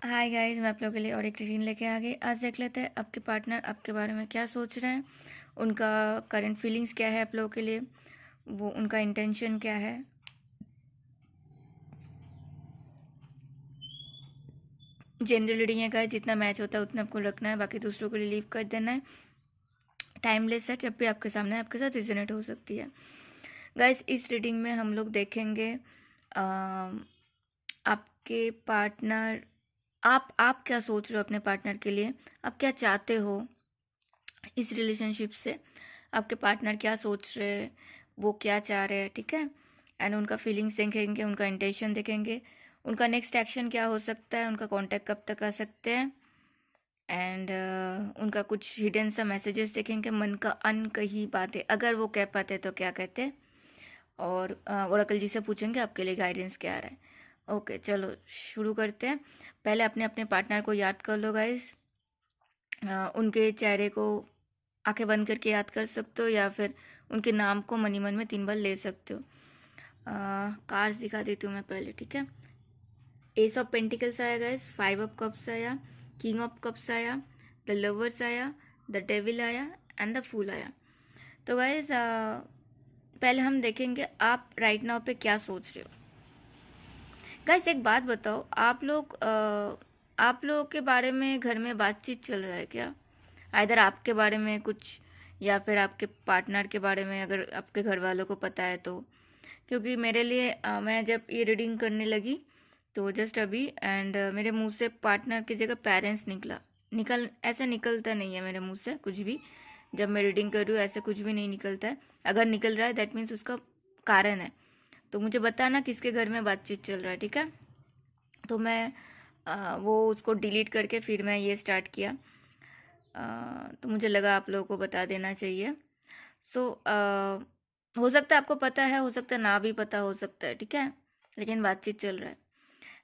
Hi guys, मैं आप लोगों के लिए और एक रीडिंग लेके आ गई। आज देख लेते हैं आपके पार्टनर आपके बारे में क्या सोच रहे हैं, उनका करंट फीलिंग्स क्या है आप लोगों के लिए, वो उनका इंटेंशन क्या है। जनरल रीडिंग है गाइस, जितना मैच होता है उतना आपको रखना है, बाकी दूसरों को लिए लीव कर देना है। टाइमलेस है, जब भी आपके सामने आपके साथ रिजोनेट हो सकती है। गाइस, इस रीडिंग में हम लोग देखेंगे आपके पार्टनर, आप क्या सोच रहे हो अपने पार्टनर के लिए, आप क्या चाहते हो इस रिलेशनशिप से, आपके पार्टनर क्या सोच रहे हैं, वो क्या चाह रहे हैं, ठीक है। एंड उनका फीलिंग्स देखेंगे, उनका इंटेंशन देखेंगे, उनका नेक्स्ट एक्शन क्या हो सकता है, उनका कांटेक्ट कब तक आ सकते हैं। एंड उनका कुछ हिडन सा मैसेजेस देखेंगे, मन का अनकही बातें, अगर वो कह पाते तो क्या कहते हैं। और ओरेकल जी से पूछेंगे आपके लिए गाइडेंस क्या आ रहा है। ओके, चलो शुरू करते हैं। पहले अपने अपने पार्टनर को याद कर लो गाइस। उनके चेहरे को आंखें बंद करके याद कर सकते हो, या फिर उनके नाम को मनी मन में 3 बार ले सकते हो। कार्ड्स दिखा देती हूँ मैं पहले, ठीक है। एस ऑफ पेंटिकल्स आया गाइस, 5 ऑफ कप्स आया, किंग ऑफ कप्स आया, द लवर्स आया, द डेविल आया एंड द फूल आया। तो गाइस पहले हम देखेंगे आप राइट नाउ पे क्या सोच रहे हो। गाइस एक बात बताओ, आप लोगों के बारे में घर में बातचीत चल रहा है क्या? आइदर आपके बारे में कुछ, या फिर आपके पार्टनर के बारे में, अगर आपके घर वालों को पता है तो। क्योंकि मेरे लिए मैं जब ये रीडिंग करने लगी तो जस्ट अभी, एंड मेरे मुंह से पार्टनर की जगह पेरेंट्स ऐसा निकलता नहीं है मेरे मुंह से कुछ भी। जब मैं रीडिंग कर रही हूँ ऐसे कुछ भी नहीं निकलता है। अगर निकल रहा है दैट मीन्स उसका कारण है। तो मुझे बताना किसके घर में बातचीत चल रहा है, ठीक है। तो मैं वो उसको डिलीट करके फिर मैं ये स्टार्ट किया। तो मुझे लगा आप लोगों को बता देना चाहिए। सो हो सकता है आपको पता है, हो सकता है ना भी पता हो सकता है, ठीक है, लेकिन बातचीत चल रहा है।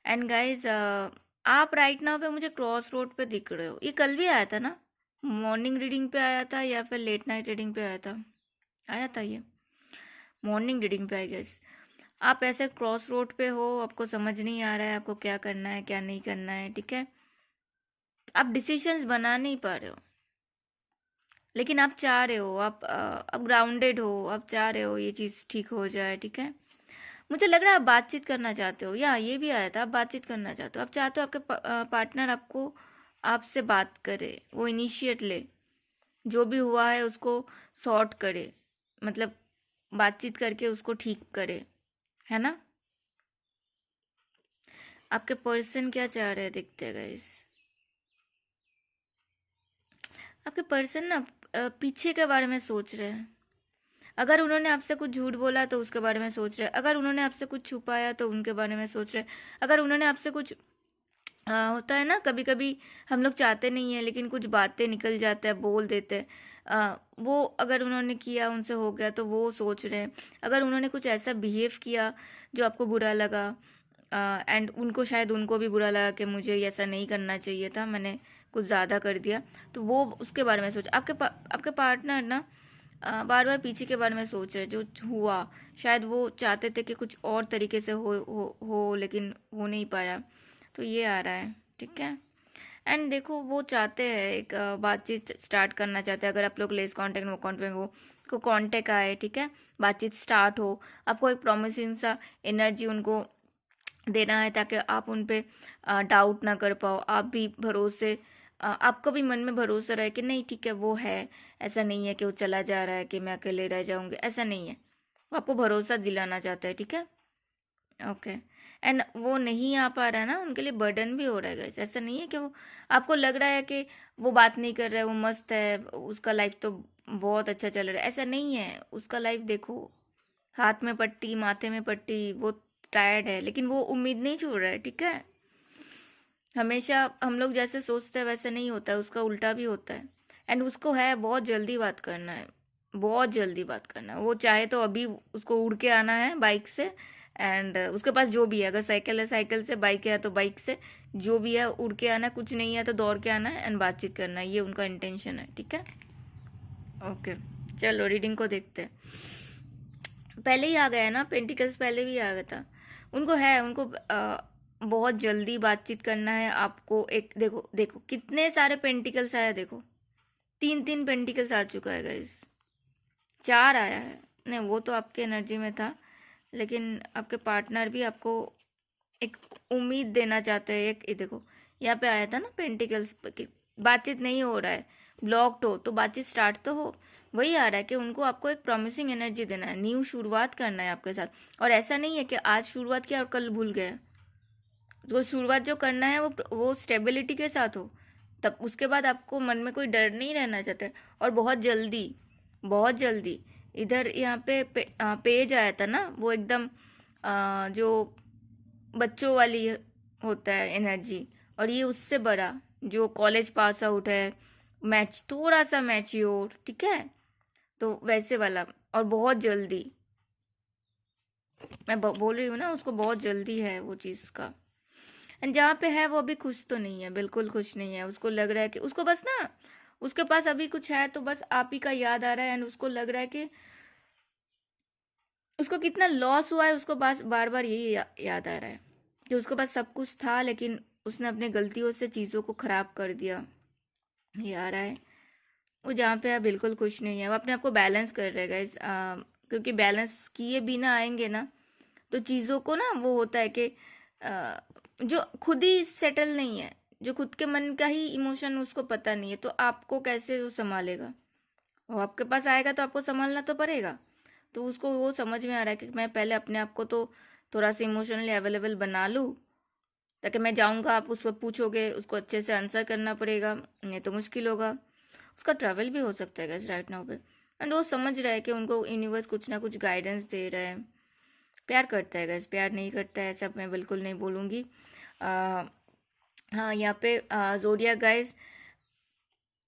एंड गाइज आप राइट नाउ पे मुझे क्रॉस रोड पे दिख रहे हो। ये कल भी आया था ना? मॉर्निंग रीडिंग पे आया था या फिर लेट नाइट रीडिंग पे आया था ये मॉर्निंग रीडिंग पे आई गेस। आप ऐसे क्रॉस रोड पे हो, आपको समझ नहीं आ रहा है आपको क्या करना है क्या नहीं करना है, ठीक है। आप डिसीजंस बना नहीं पा रहे हो, लेकिन आप चाह रहे हो, आप ग्राउंडेड हो, आप चाह रहे हो ये चीज़ ठीक हो जाए, ठीक है। मुझे लग रहा है आप बातचीत करना चाहते हो, या ये भी आया था आप बातचीत करना चाहते हो। आप चाहते हो आपके पार्टनर आपसे बात करे, वो इनिशिएट ले, जो भी हुआ है उसको सॉर्ट करे, मतलब बातचीत करके उसको ठीक करे, है ना। आपके पर्सन क्या चाह रहे हैं दिखते हैं गाइस। आपके पर्सन ना पीछे के बारे में सोच रहे हैं। अगर उन्होंने आपसे कुछ झूठ बोला तो उसके बारे में सोच रहे हैं, अगर उन्होंने आपसे कुछ छुपाया तो उनके बारे में सोच रहे हैं, अगर उन्होंने आपसे कुछ होता है ना, कभी कभी हम लोग चाहते नहीं है लेकिन कुछ बातें निकल जाते हैं, बोल देते हैं। वो अगर उन्होंने किया, उनसे हो गया तो वो सोच रहे हैं। अगर उन्होंने कुछ ऐसा बिहेव किया जो आपको बुरा लगा, एंड उनको भी बुरा लगा कि मुझे ऐसा नहीं करना चाहिए था, मैंने कुछ ज़्यादा कर दिया, तो वो उसके बारे में सोच। आपके पार्टनर ना बार बार पीछे के बारे में सोच रहे, जो हुआ शायद वो चाहते थे कि कुछ और तरीके से हो लेकिन हो नहीं पाया। तो ये आ रहा है, ठीक है। एंड देखो वो चाहते हैं एक बातचीत स्टार्ट करना चाहते हैं। अगर आप लोग लेस कांटेक्ट नो कांटेक्ट हो, को कांटेक्ट आए, ठीक है, बातचीत स्टार्ट हो, आपको एक प्रॉमिसिंग सा एनर्जी उनको देना है ताकि आप उन पे डाउट ना कर पाओ, आप भी आपको भी मन में भरोसा रहे कि नहीं ठीक है वो है, ऐसा नहीं है कि वो चला जा रहा है कि मैं अकेले रह जाऊंगी, ऐसा नहीं है। वो आपको भरोसा दिलाना चाहता है, ठीक है। ओके। एंड वो नहीं आ पा रहा है ना, उनके लिए बर्डन भी हो रहा है guys। ऐसा नहीं है कि वो, आपको लग रहा है कि वो बात नहीं कर रहा है, वो मस्त है, उसका लाइफ तो बहुत अच्छा चल रहा है, ऐसा नहीं है। उसका लाइफ देखो, हाथ में पट्टी, माथे में पट्टी, वो टायर्ड है लेकिन वो उम्मीद नहीं छोड़ रहा है, ठीक है। हमेशा हम लोग जैसे सोचते हैं वैसे नहीं होता है, उसका उल्टा भी होता है। एंड उसको है बहुत जल्दी बात करना है, बहुत जल्दी बात करना है। वो चाहे तो अभी उसको उड़ के आना है बाइक से, एंड उसके पास जो भी है, अगर साइकिल है साइकिल से, बाइक है तो बाइक से, जो भी है उड़ के आना है, कुछ नहीं है तो दौड़ के आना है एंड बातचीत करना है। ये उनका इंटेंशन है, ठीक है। ओके, चलो रीडिंग को देखते हैं। पहले ही आ गया है ना पेंटिकल्स, पहले भी आ गया था। उनको बहुत जल्दी बातचीत करना है आपको। एक देखो देखो कितने सारे पेंटिकल्स आया, देखो 3 पेंटिकल्स आ चुका है गाइस, 4 आया है। नहीं वो तो आपके एनर्जी में था, लेकिन आपके पार्टनर भी आपको एक उम्मीद देना चाहते हैं। एक ये देखो यहाँ पे आया था ना पेंटिकल्स, बातचीत नहीं हो रहा है, ब्लॉक्ड हो तो बातचीत स्टार्ट तो हो। वही आ रहा है कि उनको आपको एक प्रॉमिसिंग एनर्जी देना है, न्यू शुरुआत करना है आपके साथ। और ऐसा नहीं है कि आज शुरुआत किया और कल भूल गए। जो शुरुआत जो करना है वो स्टेबिलिटी के साथ हो, तब उसके बाद आपको मन में कोई डर नहीं रहना चाहता है। और बहुत जल्दी, बहुत जल्दी। इधर यहाँ पेज आया था ना, वो एकदम जो बच्चों वाली होता है एनर्जी, और ये उससे बड़ा जो कॉलेज पास आउट है, मैच थोड़ा सा मैच्योर, ठीक है, तो वैसे वाला। और बहुत जल्दी, मैं बोल रही हूँ ना, उसको बहुत जल्दी है वो चीज़ का। एंड जहाँ पे है वो अभी खुश तो नहीं है, बिल्कुल खुश नहीं है। उसको लग रहा है कि उसको बस ना, उसके पास अभी कुछ है तो बस आप ही का याद आ रहा है। एंड उसको लग रहा है कि उसको कितना लॉस हुआ है, उसको बस बार बार यही याद आ रहा है कि उसके पास सब कुछ था, लेकिन उसने अपने गलतियों से चीज़ों को खराब कर दिया। ये आ रहा है। वो जहाँ पे है बिल्कुल खुश नहीं है, वो अपने आप को बैलेंस कर रहेगा क्योंकि बैलेंस किए बिना आएंगे ना तो चीज़ों को ना, वो होता है कि जो खुद ही सेटल नहीं है, जो खुद के मन का ही इमोशन उसको पता नहीं है, तो आपको कैसे वो संभालेगा। वो आपके पास आएगा तो आपको संभालना तो पड़ेगा। तो उसको वो समझ में आ रहा है कि मैं पहले अपने आप को तो थोड़ा सा इमोशनली अवेलेबल बना लूँ, ताकि मैं जाऊँगा आप उसको पूछोगे, उसको अच्छे से आंसर करना पड़ेगा, नहीं तो मुश्किल होगा। उसका ट्रैवल भी हो सकता है गैस राइट नाउ पे। एंड वो समझ रहा है कि उनको यूनिवर्स कुछ ना कुछ गाइडेंस दे रहा है। प्यार करता है गैस, प्यार नहीं करता है ऐसा मैं बिल्कुल नहीं बोलूँगी। हाँ यहाँ पे जोडिया गाइस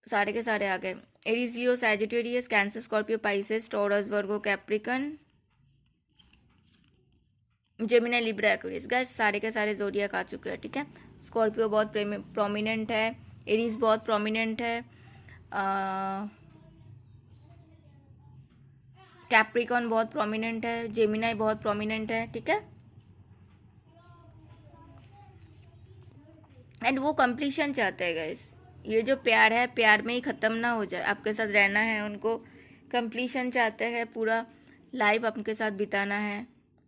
सारे के सारे आ गए। Aries, Leo, Sagittarius, Cancer, Scorpio, Pisces, Taurus, Virgo, Capricorn, Gemini, Libra, Aquarius. Guys सारे के सारे जोडियाक आ चुके हैं, ठीक है। स्कॉर्पियो बहुत प्रोमिनेंट है, एरीज बहुत प्रोमिनेंट है, कैप्रिकॉन बहुत प्रोमिनेंट है, जेमिनाई बहुत प्रोमिनेंट है, ठीक है। एंड वो कंप्लीशन चाहते हैं गाइस। ये जो प्यार है, प्यार में ही ख़त्म ना हो जाए, आपके साथ रहना है उनको, कंप्लीशन चाहते हैं, पूरा लाइफ आपके साथ बिताना है,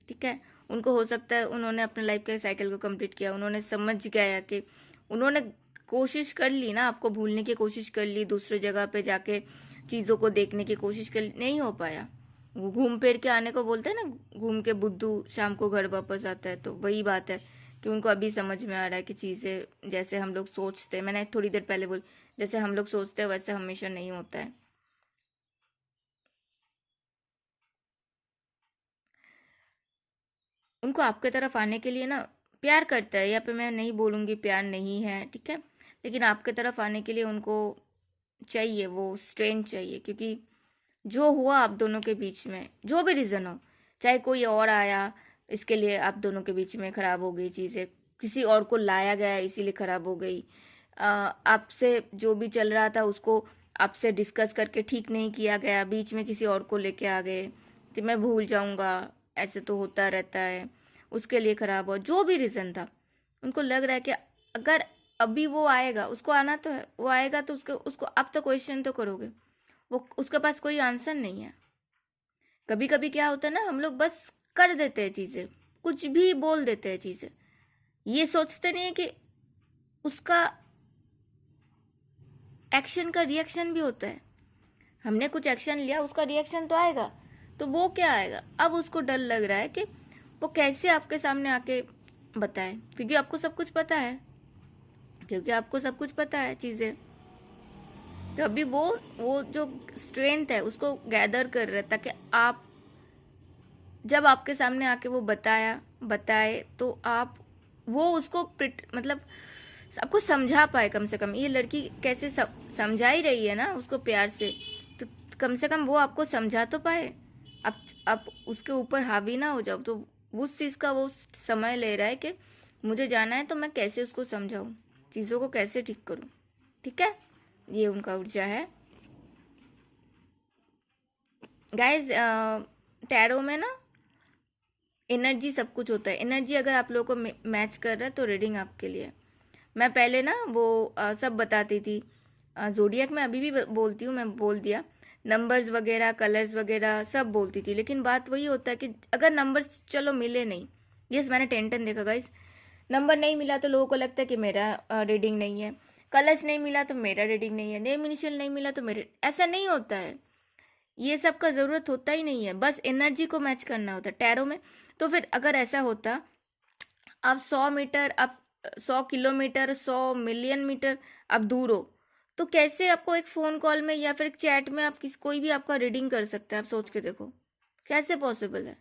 ठीक है। उनको हो सकता है उन्होंने अपने लाइफ के साइकिल को कंप्लीट किया, उन्होंने समझ गया कि उन्होंने कोशिश कर ली ना, आपको भूलने की कोशिश कर ली, दूसरे जगह पे जाके चीज़ों को देखने की कोशिश कर ली, नहीं हो पाया। वो घूम फिर के आने को बोलते हैं ना, घूम के बुद्धू शाम को घर वापस आता है, तो वही बात है कि उनको अभी समझ में आ रहा है कि चीज़ें जैसे हम लोग सोचते हैं, मैंने थोड़ी देर पहले बोल, जैसे हम लोग सोचते हैं वैसे हमेशा नहीं होता है। उनको आपके तरफ आने के लिए ना, प्यार करता है, या पे मैं नहीं बोलूँगी प्यार नहीं है, ठीक है, लेकिन आपके तरफ आने के लिए उनको चाहिए, वो स्ट्रेंथ चाहिए। क्योंकि जो हुआ आप दोनों के बीच में, जो भी रीज़न हो, चाहे कोई और आया इसके लिए आप दोनों के बीच में ख़राब हो गई चीज़ें, किसी और को लाया गया इसीलिए ख़राब हो गई, आपसे जो भी चल रहा था उसको आपसे डिस्कस करके ठीक नहीं किया गया, बीच में किसी और को लेके आ गए, तो मैं भूल जाऊंगा, ऐसे तो होता रहता है, उसके लिए ख़राब हो, जो भी रीज़न था। उनको लग रहा है कि अगर अभी वो आएगा, उसको आना तो है, वो आएगा तो उसको उसको आप तो क्वेश्चन तो करोगे, वो उसके पास कोई आंसर नहीं है। कभी कभी क्या होता है ना, हम लोग बस कर देते हैं चीज़ें, कुछ भी बोल देते हैं चीज़ें, ये सोचते नहीं है कि उसका एक्शन का रिएक्शन भी होता है। हमने कुछ एक्शन लिया, उसका रिएक्शन तो आएगा, तो वो क्या आएगा, अब उसको डर लग रहा है कि वो कैसे आपके सामने आके बताए, क्योंकि आपको सब कुछ पता है, क्योंकि आपको सब कुछ पता है चीज़ें। तो अभी वो जो स्ट्रेंथ है उसको गैदर कर रहा है, ताकि आप जब आपके सामने आके वो बताए तो आप वो उसको मतलब आपको समझा पाए। कम से कम ये लड़की कैसे समझा ही रही है ना उसको प्यार से, तो कम से कम वो आपको समझा तो पाए। आप उसके ऊपर हावी ना हो जाओ। तो उस चीज़ का वो समय ले रहा है कि मुझे जाना है तो मैं कैसे उसको समझाऊँ, चीज़ों को कैसे ठीक करूँ, ठीक है। ये उनका ऊर्जा है गाइज। टैरो में ना एनर्जी सब कुछ होता है। एनर्जी अगर आप लोगों को मैच कर रहा है तो रीडिंग आपके लिए है। मैं पहले ना वो सब बताती थी जोडियक में, अभी भी बोलती हूँ, मैं बोल दिया, नंबर्स वगैरह कलर्स वगैरह सब बोलती थी, लेकिन बात वही होता है कि अगर नंबर्स चलो मिले नहीं, यस मैंने 10 देखा गाइस, नंबर नहीं मिला तो लोगों को लगता है कि मेरा रीडिंग नहीं है, कलर्स नहीं मिला तो मेरा रीडिंग नहीं है, नेम इनिशियल नहीं मिला तो मेरे, ऐसा नहीं होता है। ये सब का ज़रूरत होता ही नहीं है, बस एनर्जी को मैच करना होता है टैरो में। तो फिर अगर ऐसा होता, आप 100 मीटर, आप 100 किलोमीटर, 100 मिलियन मीटर आप दूर हो, तो कैसे आपको एक फ़ोन कॉल में या फिर एक चैट में आप कोई भी आपका रीडिंग कर सकता है? आप सोच के देखो कैसे पॉसिबल है।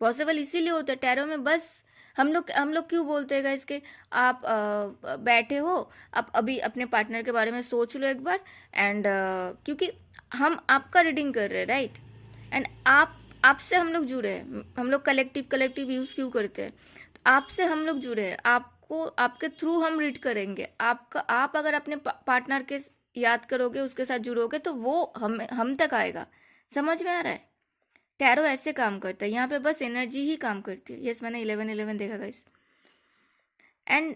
पॉसिबल इसीलिए होता है टैरो में। बस हम लोग क्यों बोलते हैं इसके, आप बैठे हो, आप अभी अपने पार्टनर के बारे में सोच लो एक बार, एंड क्योंकि हम आपका रीडिंग कर रहे हैं, राइट, एंड आपसे हम लोग जुड़े हैं, हम लोग कलेक्टिव कलेक्टिव यूज़ क्यों करते हैं, तो आपसे हम लोग जुड़े हैं, आपको आपके थ्रू हम रीड करेंगे आपका। आप अगर अपने पार्टनर के याद करोगे, उसके साथ जुड़ोगे, तो वो हम तक आएगा। समझ में आ रहा है? टैरो ऐसे काम करता है, यहाँ पे बस एनर्जी ही काम करती है। यस मैंने 11-11 देखा गाइस। एंड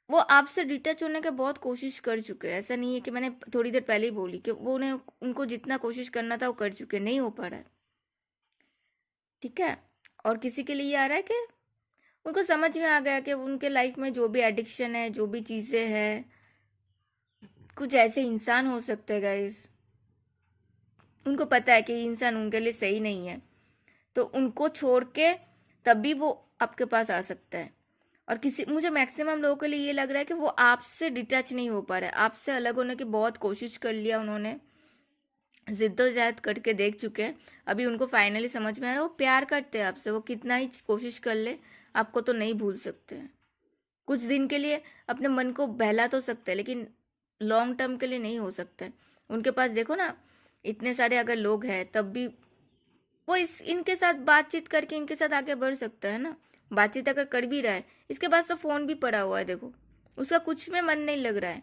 वो आपसे डिटच होने का बहुत कोशिश कर चुके हैं। ऐसा नहीं है कि मैंने थोड़ी देर पहले ही बोली कि वो उन्हें उनको जितना कोशिश करना था वो कर चुके हैं, नहीं हो पा रहा है, ठीक है। और किसी के लिए ये आ रहा है कि उनको समझ में आ गया कि उनके लाइफ में जो भी एडिक्शन है, जो भी चीज़ें हैं, कुछ ऐसे इंसान हो सकते हैं गाइस, उनको पता है कि इंसान उनके लिए सही नहीं है, तो उनको छोड़ के तभी वो आपके पास आ सकता है। और किसी, मुझे मैक्सिमम लोगों के लिए ये लग रहा है कि वो आपसे डिटैच नहीं हो पा रहा है, आपसे अलग होने की बहुत कोशिश कर लिया उन्होंने, जिद्दोजहद करके देख चुके हैं, अभी उनको फाइनली समझ में आ रहा है वो प्यार करते हैं आपसे, वो कितना ही कोशिश कर ले आपको तो नहीं भूल सकते हैं। कुछ दिन के लिए अपने मन को बहला तो सकते हैं, लेकिन लॉन्ग टर्म के लिए नहीं हो सकता है। उनके पास देखो ना, इतने सारे अगर लोग हैं तब भी वो इनके साथ बातचीत करके इनके साथ आगे बढ़ सकता है ना। बातचीत अगर कर भी रहा है, इसके पास तो फोन भी पड़ा हुआ है, देखो उसका कुछ में मन नहीं लग रहा है।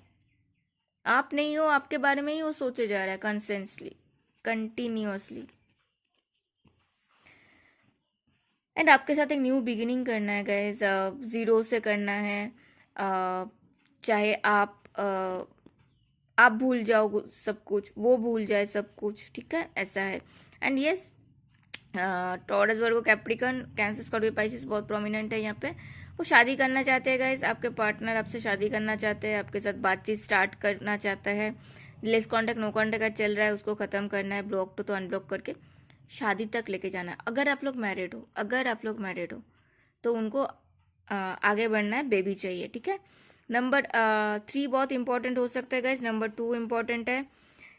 आप नहीं हो, आपके बारे में ही वो सोचे जा रहा है कंसेंसली, कंटिन्यूअसली। एंड आपके साथ एक न्यू बिगिनिंग करना है गाइस, जीरो से करना है। चाहे आप भूल जाओ सब कुछ, वो भूल जाए सब कुछ, ठीक है, ऐसा है। And yes, taurus, Virgo, Capricorn, cancer, Scorpio, Pisces बहुत प्रोमिनेंट है यहाँ पे। वो शादी करना चाहते हैं गाइस, आपके पार्टनर आपसे शादी करना चाहते हैं, आपके साथ बातचीत स्टार्ट करना चाहता है। लेस कांटेक्ट, नो कांटेक्ट का चल रहा है, उसको ख़त्म करना है, ब्लॉक तो अनब्लॉक करके शादी तक लेके जाना है। अगर आप लोग मैरिड हो, अगर आप लोग मैरिड हो तो उनको आगे बढ़ना है, बेबी चाहिए, ठीक है। नंबर 3 बहुत इंपॉर्टेंट हो सकता है गाइस, नंबर 2 इंपॉर्टेंट है,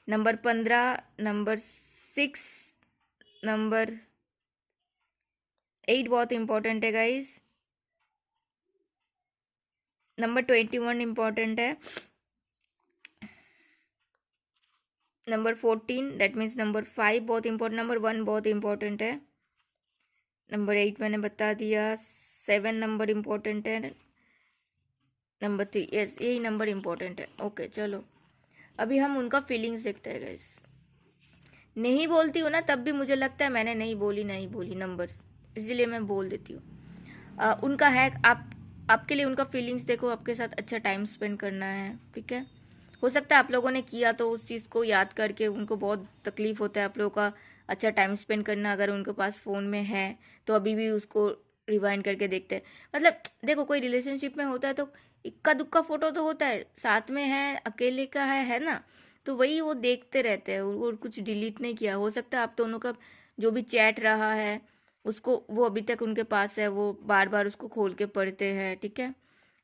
नंबर 15, नंबर 6, नंबर 8 बहुत इंपॉर्टेंट है गाइस, नंबर 21 इंपॉर्टेंट है, नंबर 14 दैट मीन्स नंबर 5 बहुत इंपॉर्टेंट, नंबर 1 बहुत इंपॉर्टेंट है, नंबर 8 मैंने बता दिया, 7 नंबर इंपॉर्टेंट है, नंबर 3, यस यही नंबर इंपॉर्टेंट है। ओके चलो, अभी हम उनका फीलिंग्स देखते हैं गाइस। नहीं बोलती हूँ ना तब भी मुझे लगता है मैंने नहीं बोली नंबर्स, इसीलिए मैं बोल देती हूँ। उनका है, आपके लिए उनका फीलिंग्स देखो, आपके साथ अच्छा टाइम स्पेंड करना है, ठीक है। हो सकता है आप लोगों ने किया तो उस चीज़ को याद करके उनको बहुत तकलीफ होता है आप लोगों का अच्छा टाइम स्पेंड करना, अगर उनके पास फ़ोन में है तो अभी भी उसको रिवाइंड करके देखते हैं। मतलब देखो, कोई रिलेशनशिप में होता है तो इक्का दुक्का फोटो तो होता है, साथ में है, अकेले का है ना, तो वही वो देखते रहते हैं, और कुछ डिलीट नहीं किया। हो सकता है आप दोनों का जो भी चैट रहा है उसको, वो अभी तक उनके पास है, वो बार बार उसको खोल के पढ़ते हैं, ठीक है।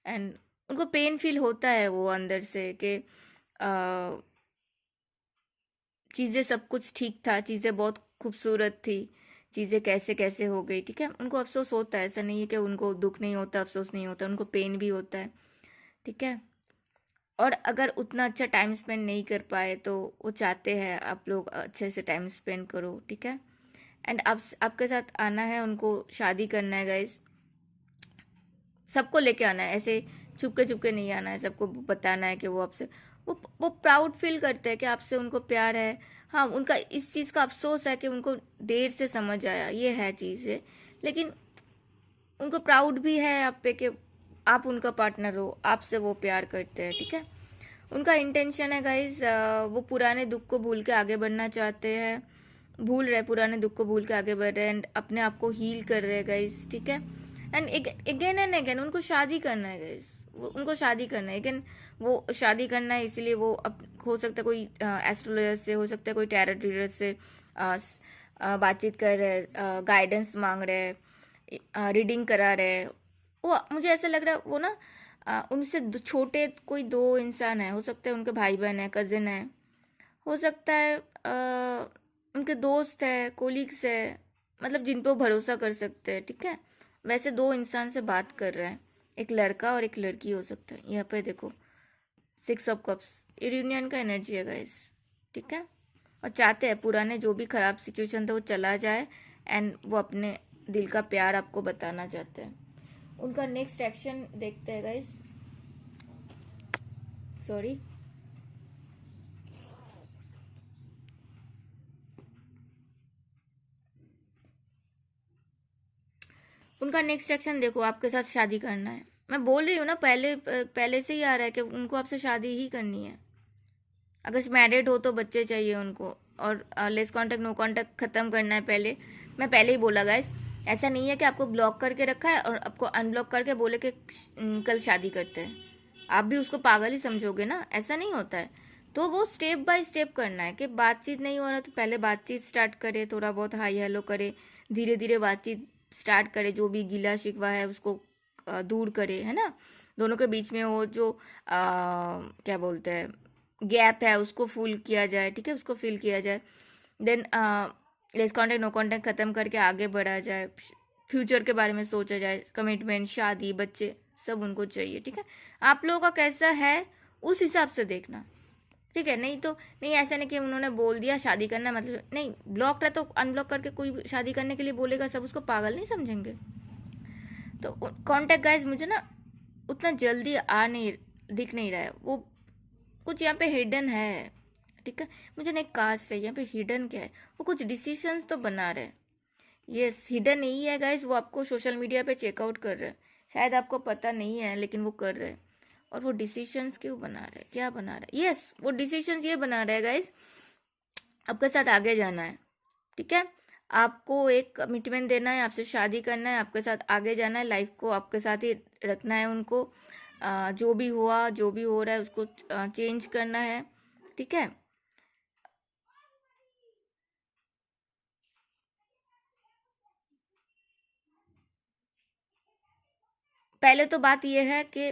एंड उनको पेन फील होता है वो अंदर से कि चीज़ें सब कुछ ठीक था, चीज़ें बहुत खूबसूरत थी, चीज़ें कैसे कैसे हो गई, ठीक है। उनको अफसोस होता है, ऐसा नहीं है कि उनको दुख नहीं होता, अफसोस नहीं होता, उनको पेन भी होता है, ठीक है। और अगर उतना अच्छा टाइम स्पेंड नहीं कर पाए तो वो चाहते हैं आप लोग अच्छे से टाइम स्पेंड करो, ठीक है। एंड आपके साथ आना है, उनको शादी करना है गाइस, सबको लेके आना है, ऐसे छुपके नहीं आना है, सबको बताना है कि वो आपसे, वो प्राउड फील करते हैं कि आपसे उनको प्यार है, हाँ, उनका इस चीज़ का अफसोस है कि उनको देर से समझ आया, ये है चीज़ है। लेकिन उनको प्राउड भी है आप पे कि आप उनका पार्टनर हो, आपसे वो प्यार करते हैं, ठीक है। उनका इंटेंशन है गाइज, वो पुराने दुख को भूल के आगे बढ़ना चाहते हैं, भूल रहे पुराने दुख को भूल के आगे बढ़ रहे हैं एंड अपने आप को हील कर रहे हैं गाइज, ठीक है। एंड अगेन एंड अगेन उनको शादी करना है गाइज, उनको शादी करना है अगेन, वो शादी करना है, इसलिए वो हो सकता है कोई एस्ट्रोलॉजर से, हो सकता है कोई टैरोट रीडर से बातचीत कर रहे हैं, गाइडेंस मांग रहे हैं, रीडिंग करा रहे हैं। वो मुझे ऐसा लग रहा है वो ना उनसे छोटे कोई दो इंसान है, हो सकता है उनके भाई बहन है, कजिन है, हो सकता है उनके दोस्त है, कोलीग्स है, मतलब जिन पे वो भरोसा कर सकते हैं, ठीक है। वैसे दो इंसान से बात कर रहे हैं, एक लड़का और एक लड़की हो सकता है। यहाँ पे देखो 6 ऑफ कप्स, ये यूनियन का एनर्जी है गाइस, ठीक है। और चाहते हैं पुराने जो भी खराब सिचुएशन था वो चला जाए एंड वो अपने दिल का प्यार आपको बताना चाहते हैं। उनका नेक्स्ट एक्शन देखते हैं गाइस, सॉरी। उनका नेक्स्ट एक्शन देखो, आपके साथ शादी करना है। मैं बोल रही हूँ ना, पहले से ही आ रहा है कि उनको आपसे शादी ही करनी है। अगर मैरिड हो तो बच्चे चाहिए उनको, और लेस कांटेक्ट नो कांटेक्ट खत्म करना है पहले। मैं पहले ही बोला गाइस, ऐसा नहीं है कि आपको ब्लॉक करके रखा है और आपको अनब्लॉक करके बोले कि कल शादी करते हैं, आप भी उसको पागल ही समझोगे ना, ऐसा नहीं होता है। तो वो स्टेप बाय स्टेप करना है कि बातचीत नहीं हो रहा तो पहले बातचीत स्टार्ट करे, थोड़ा बहुत हाई हेलो करे, धीरे धीरे बातचीत स्टार्ट करे, जो भी गिला शिकवा है उसको दूर करे, है ना। दोनों के बीच में वो जो क्या बोलते हैं गैप है उसको फुल किया जाए, ठीक है, उसको फिल किया जाए। Then less contact no contact खत्म करके आगे बढ़ा जाए, फ्यूचर के बारे में सोचा जाए, कमिटमेंट, शादी, बच्चे सब उनको चाहिए, ठीक है। आप लोगों का कैसा है उस हिसाब से देखना, ठीक है। नहीं तो नहीं, ऐसा नहीं कि उन्होंने बोल दिया शादी करना मतलब नहीं, ब्लॉक है तो अनब्लॉक करके कोई शादी करने के लिए बोलेगा, सब उसको पागल नहीं समझेंगे। तो कांटेक्ट गाइज मुझे ना उतना जल्दी दिख नहीं रहा है, वो कुछ यहाँ पे हिडन है, ठीक है। मुझे नहीं कास्ट है, यहाँ पे हिडन क्या है, वो कुछ डिसीशंस तो बना रहे हैं। यस, हिडन नहीं है गाइस, वो आपको सोशल मीडिया पे चेकआउट कर रहे हैं, शायद आपको पता नहीं है लेकिन वो कर रहे हैं। और वो डिसीशंस क्यों बना रहे हैं, क्या बना रहे हैं? यस, वो डिसीशंस ये बना रहे हैं गाइस, आपके साथ आगे जाना है, ठीक है। आपको एक कमिटमेंट देना है, आपसे शादी करना है, आपके साथ आगे जाना है, लाइफ को आपके साथ ही रखना है उनको। जो भी हुआ, जो भी हो रहा है उसको चेंज करना है, ठीक है। पहले तो बात यह है कि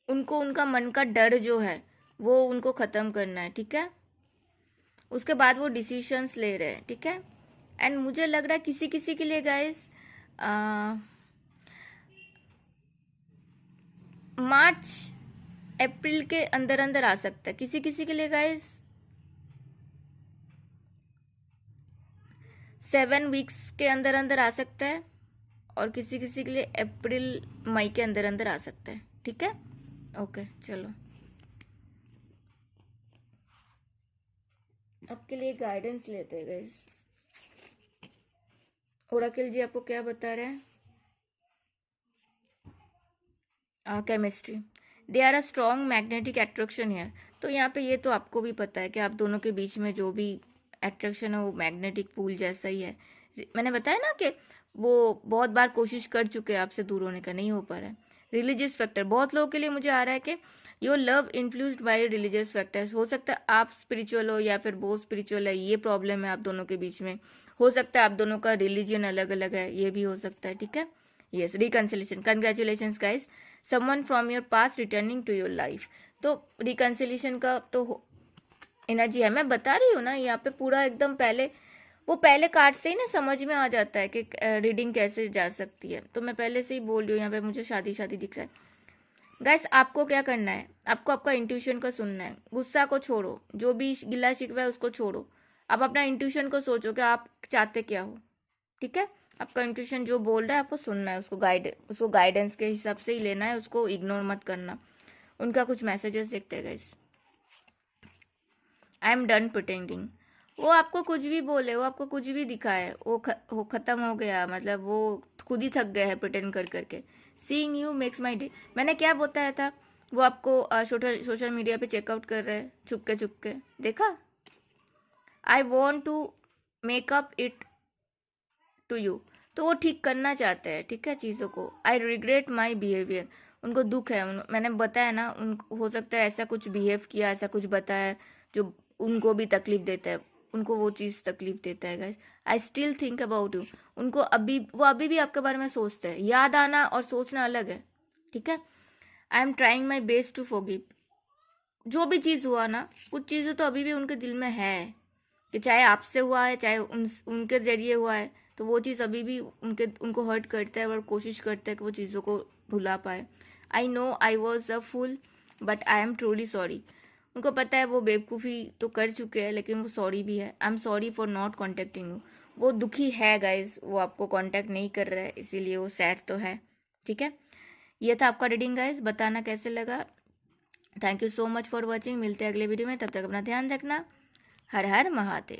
उनको उनका मन का डर जो है वो उनको ख़त्म करना है, ठीक है। उसके बाद वो डिसीशंस ले रहे हैं, ठीक है। एंड मुझे लग रहा है किसी किसी के लिए गाइस मार्च अप्रैल के अंदर अंदर आ सकता है, किसी किसी के लिए गाइस 7 वीक्स के अंदर अंदर आ सकता है, और किसी किसी के लिए अप्रैल मई के अंदर अंदर आ सकता है, ठीक है। ओके चलो, आपके लिए गाइडेंस लेते हैं गाइस। ओराकिल जी आपको क्या बता रहे हैं? Chemistry, they are a strong magnetic attraction है। तो यहाँ पे ये तो आपको भी पता है कि आप दोनों के बीच में जो भी अट्रैक्शन है वो मैग्नेटिक पूल जैसा ही है। मैंने बताया ना कि वो बहुत बार कोशिश कर चुके हैं आपसे दूर होने का, नहीं हो पा रहा है। रिलीजियस फैक्टर, बहुत लोगों के लिए मुझे आ रहा है कि your love influenced by religious factors. हो सकता है आप स्पिरिचुअल हो या फिर वो स्पिरिचुअल है, ये प्रॉब्लम है आप दोनों के बीच में। हो सकता है आप दोनों का रिलीजन अलग अलग है, ये भी हो सकता है, ठीक है। Yes, reconciliation, congratulations guys, someone from your past returning to your life. तो रिकन्सिलेशन का तो एनर्जी है, मैं बता रही हूँ ना यहाँ पे पूरा एकदम पहले कार्ड से ही ना समझ में आ जाता है कि रीडिंग कैसे जा सकती है। तो मैं पहले से ही बोल रही हूँ, यहाँ पे मुझे शादी शादी दिख रहा है गाइस। आपको क्या करना है, आपको आपका इंट्यूशन को सुनना है, गुस्सा को छोड़ो, जो भी गिला शिकवा है उसको छोड़ो, आप अपना इंट्यूशन को सोचो कि आप चाहते क्या हो, ठीक है। आपका इंट्यूशन जो बोल रहा है आपको सुनना है, उसको गाइडेंस के हिसाब से ही लेना है, उसको इग्नोर मत करना। उनका कुछ मैसेजेस देखते हैं guys. I am done pretending, वो आपको कुछ भी बोले, वो आपको कुछ भी दिखाए, वो खत्म हो गया, मतलब वो खुद ही थक गए हैं प्रिटेंड कर करके। Seeing you makes my day. मैंने क्या बताया था, वो आपको सोशल मीडिया पे चेकआउट कर रहे हैं छुपके छुपके, देखा। I want to make up it to you. तो वो ठीक करना चाहते हैं, ठीक है, चीज़ों को। I regret my behaviour. उनको दुख है, मैंने बताया ना, उन हो सकता है ऐसा कुछ बिहेव किया, ऐसा कुछ बताया जो उनको भी तकलीफ देता है, उनको वो चीज़ तकलीफ देता है guys. I still think about you. उनको अभी भी आपके बारे में सोचते हैं। याद आना और सोचना अलग है, ठीक है। I am trying my best to forgive. जो भी चीज़ हुआ ना, कुछ चीज़ें तो अभी भी उनके दिल में है, कि चाहे आपसे हुआ है, चाहे उनके जरिए हुआ है, तो वो चीज़ अभी भी उनको हर्ट करता है और कोशिश करता है कि वो चीज़ों को भुला पाए। I know I was a fool but I am truly sorry. उनको पता है वो बेवकूफ़ी तो कर चुके हैं, लेकिन वो सॉरी भी है। I am sorry for not contacting you. वो दुखी है गाइज, वो आपको कॉन्टेक्ट नहीं कर रहा है, इसीलिए वो सैड तो है, ठीक है। ये था आपका रीडिंग गाइज, बताना कैसे लगा। Thank you so much for watching. मिलते हैं अगले वीडियो में, तब तक अपना ध्यान रखना। हर हर महादेव।